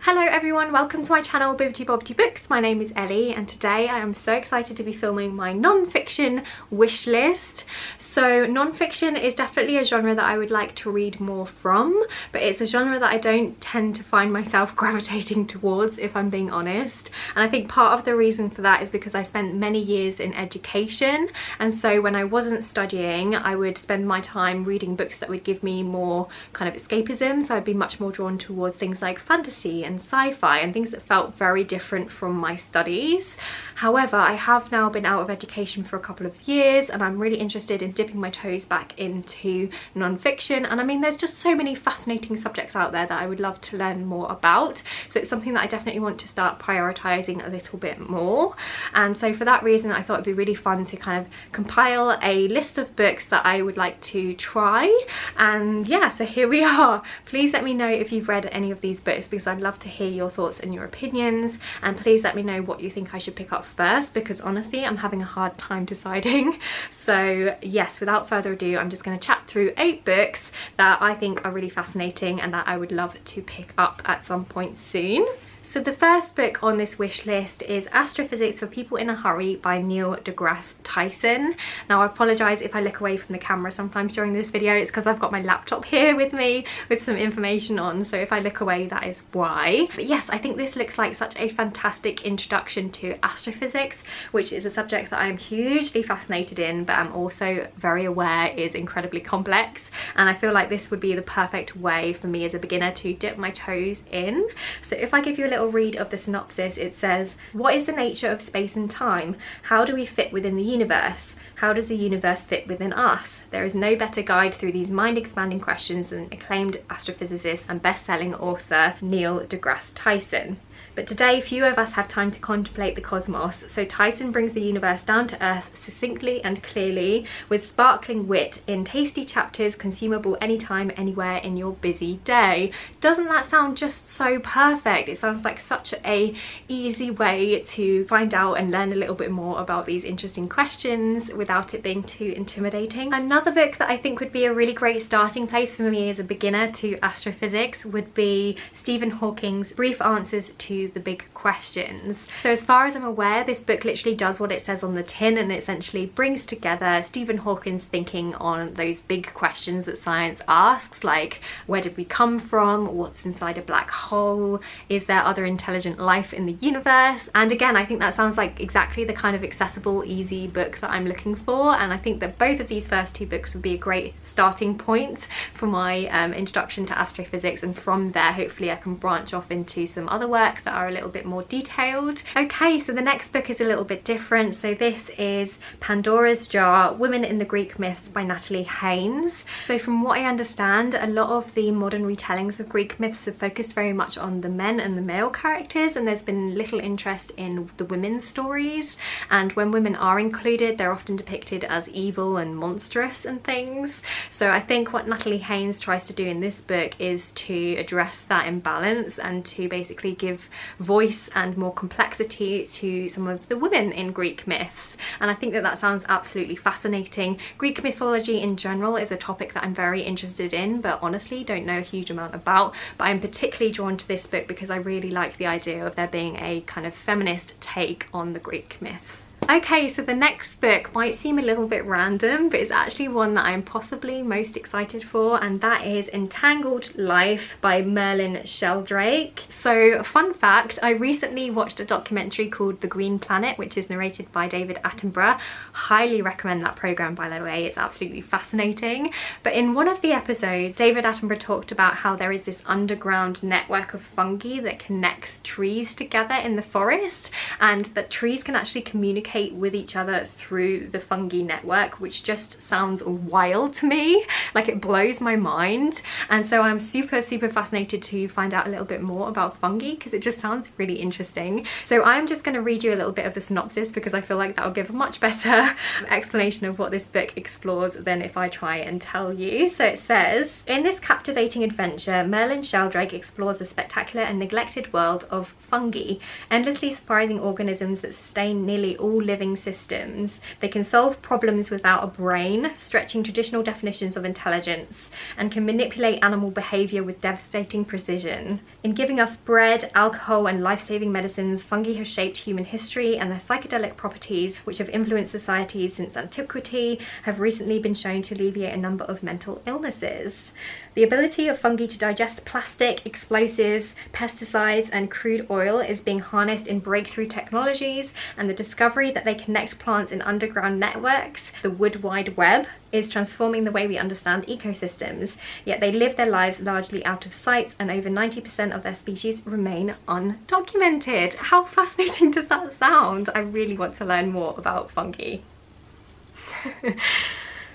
Hello everyone, welcome to my channel Bibbidi Bobbidi Books. My name is Ellie and today I am so excited to be filming my non-fiction wish list. So non-fiction is definitely a genre that I would like to read more from, but it's a genre that I don't tend to find myself gravitating towards, if I'm being honest. And I think part of the reason for that is because I spent many years in education, and so when I wasn't studying I would spend my time reading books that would give me more kind of escapism, so I'd be much more drawn towards things like fantasy and sci-fi and things that felt very different from my studies. However, I have now been out of education for a couple of years and I'm really interested in dipping my toes back into non-fiction, and I mean there's just so many fascinating subjects out there that I would love to learn more about, so it's something that I definitely want to start prioritizing a little bit more. And so for that reason I thought it'd be really fun to kind of compile a list of books that I would like to try, and yeah, so here we are. Please let me know if you've read any of these books because I'd love to hear your thoughts and your opinions, and please let me know what you think I should pick up first because honestly I'm having a hard time deciding. So yes, without further ado, I'm just going to chat through 8 books that I think are really fascinating and that I would love to pick up at some point soon. So the first book on this wish list is Astrophysics for People in a Hurry by Neil deGrasse Tyson. Now I apologise if I look away from the camera sometimes during this video, it's because I've got my laptop here with me with some information on, so if I look away that is why. But yes, I think this looks like such a fantastic introduction to astrophysics, which is a subject that I'm hugely fascinated in but I'm also very aware is incredibly complex, and I feel like this would be the perfect way for me as a beginner to dip my toes in. So if I give you a little read of the synopsis, it says, "What is the nature of space and time? How do we fit within the universe? How does the universe fit within us? There is no better guide through these mind-expanding questions than acclaimed astrophysicist and best-selling author Neil deGrasse Tyson. But today, few of us have time to contemplate the cosmos, so Tyson brings the universe down to earth succinctly and clearly, with sparkling wit, in tasty chapters consumable anytime, anywhere in your busy day." Doesn't that sound just so perfect? It sounds like such a easy way to find out and learn a little bit more about these interesting questions without it being too intimidating. Another book that I think would be a really great starting place for me as a beginner to astrophysics would be Stephen Hawking's Brief Answers to the Big Questions. So as far as I'm aware, this book literally does what it says on the tin and it essentially brings together Stephen Hawking's thinking on those big questions that science asks, like where did we come from, what's inside a black hole, is there other intelligent life in the universe? And again, I think that sounds like exactly the kind of accessible, easy book that I'm looking for, and I think that both of these first 2 books would be a great starting point for my introduction to astrophysics, and from there hopefully I can branch off into some other works that are a little bit more detailed. Okay, so the next book is a little bit different. So this is Pandoras Jar, Women in the Greek Myths by Natalie Haynes. So from what I understand, a lot of the modern retellings of Greek myths have focused very much on the men and the male characters, and there's been little interest in the women's stories, and when women are included they're often depicted as evil and monstrous and things. So I think what Natalie Haynes tries to do in this book is to address that imbalance and to basically give voice and more complexity to some of the women in Greek myths, and I think that that sounds absolutely fascinating. Greek mythology in general is a topic that I'm very interested in but honestly don't know a huge amount about, but I'm particularly drawn to this book because I really like the idea of there being a kind of feminist take on the Greek myths. Okay, so the next book might seem a little bit random, but it's actually one that I'm possibly most excited for, and that is Entangled Life by Merlin Sheldrake. So, fun fact, I recently watched a documentary called The Green Planet, which is narrated by David Attenborough. Highly recommend that program, by the way, it's absolutely fascinating. But in one of the episodes, David Attenborough talked about how there is this underground network of fungi that connects trees together in the forest, and that trees can actually communicate with each other through the fungi network, which just sounds wild to me. Like, it blows my mind, and so I'm super fascinated to find out a little bit more about fungi because it just sounds really interesting. So I'm just going to read you a little bit of the synopsis because I feel like that'll give a much better explanation of what this book explores than if I try and tell you. So it says, "In this captivating adventure, Merlin Sheldrake explores the spectacular and neglected world of fungi, endlessly surprising organisms that sustain nearly all all living systems. They can solve problems without a brain, stretching traditional definitions of intelligence, and can manipulate animal behavior with devastating precision. In giving us bread, alcohol, and life-saving medicines, fungi have shaped human history, and their psychedelic properties, which have influenced societies since antiquity, have recently been shown to alleviate a number of mental illnesses. The ability of fungi to digest plastic, explosives, pesticides, and crude oil is being harnessed in breakthrough technologies, and the discovery that they connect plants in underground networks, the Wood Wide Web, is transforming the way we understand ecosystems. Yet they live their lives largely out of sight, and over 90% of their species remain undocumented. How fascinating does that sound? I really want to learn more about fungi.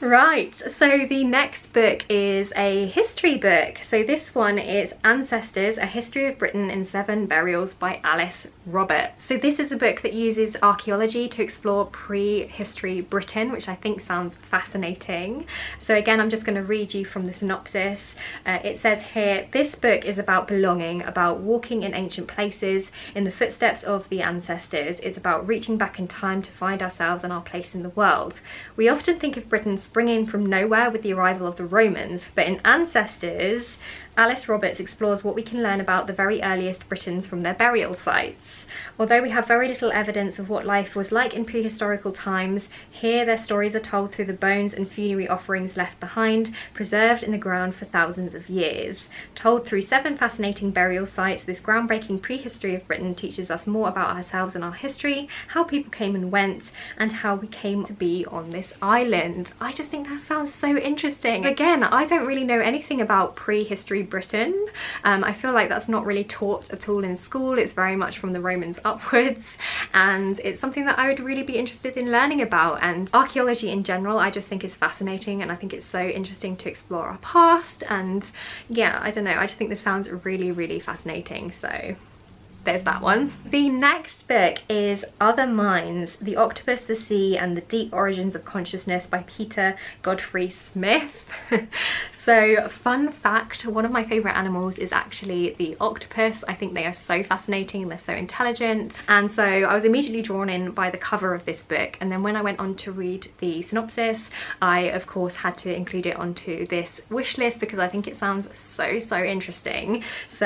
Right, so the next book is a history book. So this one is Ancestors, A History of Britain in 7 Burials by Alice Roberts. So this is a book that uses archaeology to explore prehistory Britain, which I think sounds fascinating. So again, I'm just going to read you from the synopsis. It says here, this book is about belonging, about walking in ancient places in the footsteps of the ancestors. It's about reaching back in time to find ourselves and our place in the world. We often think of Britain springing from nowhere with the arrival of the Romans, but in Ancestors, Alice Roberts explores what we can learn about the very earliest Britons from their burial sites. Although we have very little evidence of what life was like in prehistorical times, here their stories are told through the bones and funerary offerings left behind, preserved in the ground for thousands of years. Told through 7 fascinating burial sites, this groundbreaking prehistory of Britain teaches us more about ourselves and our history, how people came and went, and how we came to be on this island. I just think that sounds so interesting. Again, I don't really know anything about prehistory Britain. I feel like that's not really taught at all in school. It's very much from the Romans upwards, and it's something that I would really be interested in learning about. And archaeology in general I just think is fascinating, and I think it's so interesting to explore our past. And yeah, I don't know, I just think this sounds really fascinating. So there's that one. The next book is Other Minds, The Octopus, the Sea, and the Deep Origins of Consciousness by Peter Godfrey Smith. So fun fact, one of my favourite animals is actually the octopus. I think they are so fascinating, they're so intelligent, and so I was immediately drawn in by the cover of this book. And then when I went on to read the synopsis, I of course had to include it onto this wish list because I think it sounds so interesting. So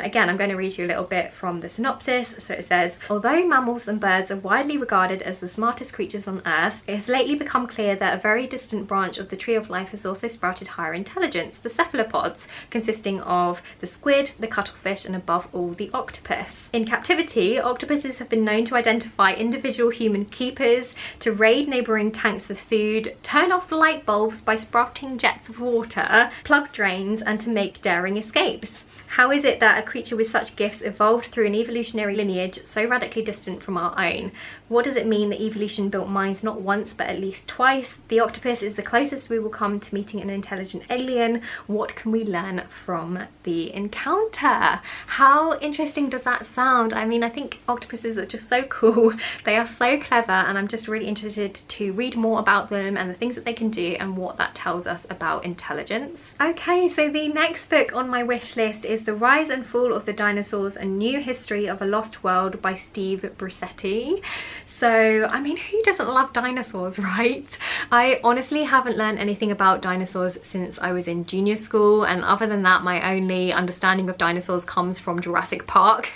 again, I'm going to read you a little bit from the synopsis. So it says, although mammals and birds are widely regarded as the smartest creatures on Earth, it has lately become clear that a very distant branch of the tree of life has also sprouted higher intelligence, the cephalopods, consisting of the squid, the cuttlefish, and above all the octopus. In captivity, octopuses have been known to identify individual human keepers, to raid neighbouring tanks for food, turn off light bulbs by sprouting jets of water, plug drains, and to make daring escapes. How is it that a creature with such gifts evolved through an evolutionary lineage so radically distant from our own? What does it mean that evolution built minds not once but at least twice? The octopus is the closest we will come to meeting an intelligent alien. What can we learn from the encounter? How interesting does that sound? I mean, I think octopuses are just so cool. They are so clever, and I'm just really interested to read more about them and the things that they can do and what that tells us about intelligence. Okay, so the next book on my wish list is The Rise and Fall of the Dinosaurs, A New History of a Lost World by Steve Brussetti. So, I mean, who doesn't love dinosaurs, right? I honestly haven't learned anything about dinosaurs since I was in junior school, and other than that, my only understanding of dinosaurs comes from Jurassic Park.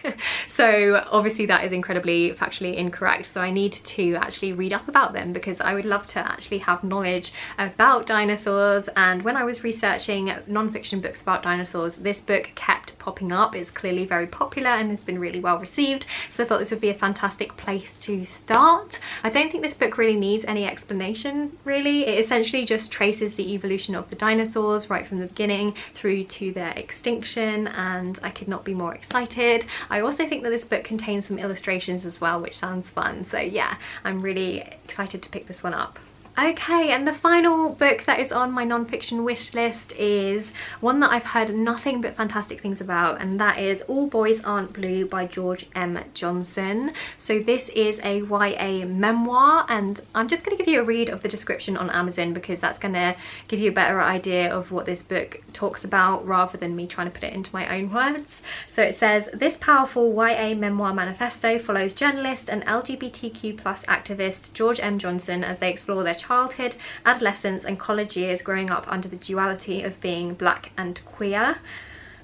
So obviously that is incredibly factually incorrect, so I need to actually read up about them because I would love to actually have knowledge about dinosaurs. And when I was researching non-fiction books about dinosaurs, this book kept popping up. It's clearly very popular and has been really well received, so I thought this would be a fantastic place to start. I don't think this book really needs any explanation, really. It essentially just traces the evolution of the dinosaurs right from the beginning through to their extinction, and I could not be more excited. I also think that this book contains some illustrations as well, which sounds fun. So yeah, I'm really excited to pick this one up. Okay, and the final book that is on my non-fiction wish list is one that I've heard nothing but fantastic things about, and that is All Boys Aren't Blue by George M. Johnson. So this is a YA memoir, and I'm just going to give you a read of the description on Amazon because that's going to give you a better idea of what this book talks about rather than me trying to put it into my own words. So it says, this powerful YA memoir manifesto follows journalist and LGBTQ+ activist George M. Johnson as they explore their childhood, adolescence and college years growing up under the duality of being black and queer.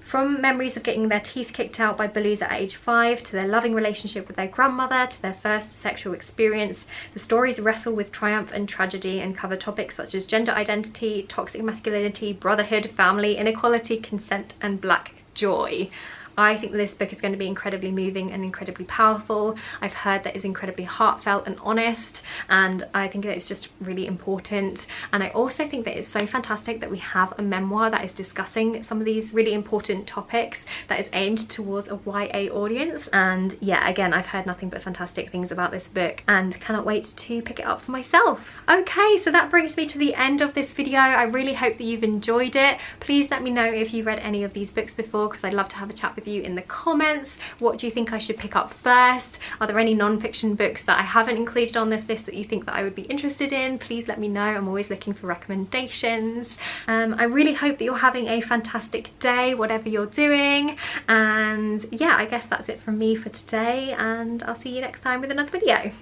From memories of getting their teeth kicked out by bullies at age 5 to their loving relationship with their grandmother to their first sexual experience, the stories wrestle with triumph and tragedy and cover topics such as gender identity, toxic masculinity, brotherhood, family, inequality, consent and black joy. I think that this book is going to be incredibly moving and incredibly powerful. I've heard that it's incredibly heartfelt and honest, and I think that it's just really important. And I also think that it's so fantastic that we have a memoir that is discussing some of these really important topics that is aimed towards a YA audience. And yeah, again, I've heard nothing but fantastic things about this book and cannot wait to pick it up for myself. Okay, so that brings me to the end of this video. I really hope that you've enjoyed it. Please let me know if you read any of these books before, because I'd love to have a chat with you in the comments. What do you think I should pick up first? Are there any non-fiction books that I haven't included on this list that you think that I would be interested in? Please let me know. I'm always looking for recommendations. I really hope that you're having a fantastic day, whatever you're doing. And yeah, I guess that's it from me for today, and I'll see you next time with another video.